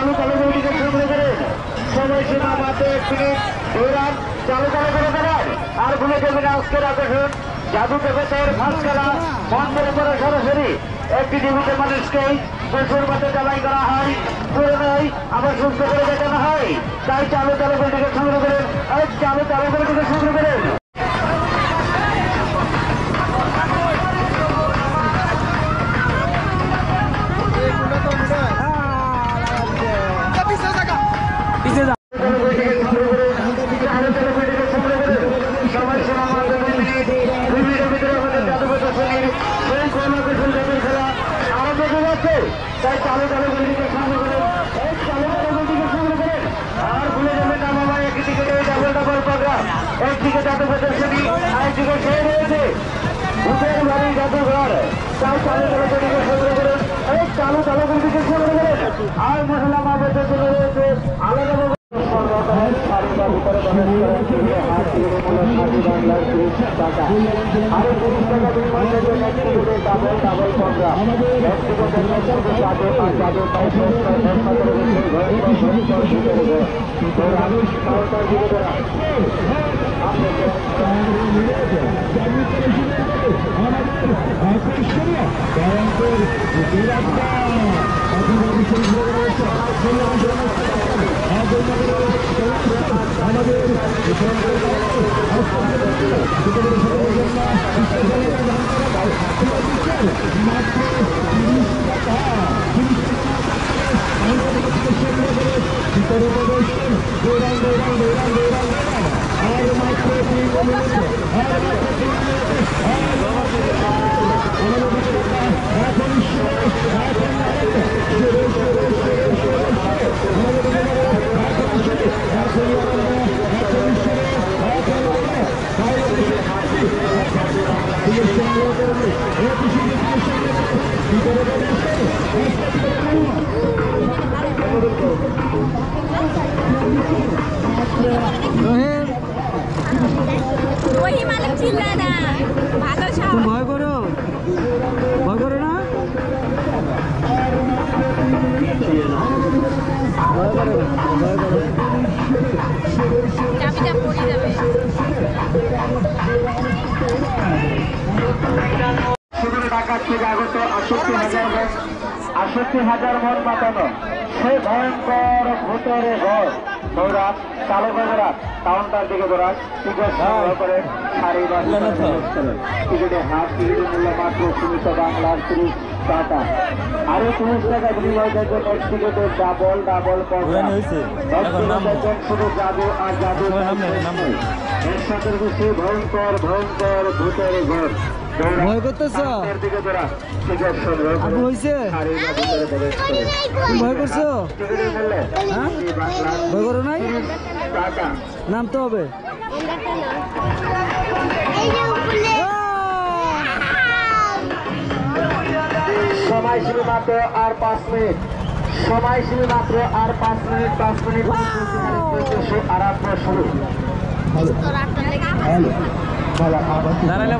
চালু চালু গতিকে সংগ্রহ করেন। সময়সীমা মাত্র 1 মিনিট। দৌড়ান চালু চালু করে দেবেন। আর ভুলে যাবেন আজকের আকর্ষণ জাদু পেপেতের ফার্স্ট খেলা বন্ধের উপরে সরাসরি একটি টিভিতে মানুষকেই প্রচুর মতো জ্বালাই করা হয়, করে নেয়, আবার সুস্থ করে দেখানো হয়। তাই চালু চালু গতিকে সংগ্রহ করেন। চালু চালু গতিকে সংগ্রহ করেন। তাই চালু চালু গতিকে সংগ্রহ করেন। চালু চালু গতিকে সংগ্রহ করেন। আর ভুলে যাবেন না বাবা, একদিকে ডাবল ডাবল প্রোগ্রাম, একদিকে জাদু প্রদর্শনী, আরেকদিকে সে রয়েছে ভূতের বাড়ি জাদুঘর। তাই চালু চালু গতিকে সংগ্রহ করেন। চালু চালু গতিকে সংগ্রহ করেন। আর মহিলা মা বেঁচে চলে রয়েছে আলাদা ভয় করো না ঢাকা থেকে আগত 68,000 মন পাতানো সেই ভয়ঙ্কর ভূতের ঘর দৌড়ান চালু করে কাউন্টার দিকে দৌড়ান টিকিট সংগ্রহ করে টিকিটে হাফ টিকিটের মূল্য মাত্র 19 বাংলার 30 টাকা। আরো 30 টাকা বিনিময় দেখবেন এক টিকিটের ডাবল ডাবল শুধু জাদু আর জাদু এর সাথে রয়েছে ভয়ঙ্কর ভয়ঙ্কর ভূতের ঘর। ভয় করতেছ? হয়েছে ভয় করছো? ভয় করো নাই? নামতে হবে। সময়সীমা মাত্র আর 5 মিনিট। সময়সীমা মাত্র আর 5 মিনিট। 5 মিনিট আরম্ভ শুরু। দাঁড়ালে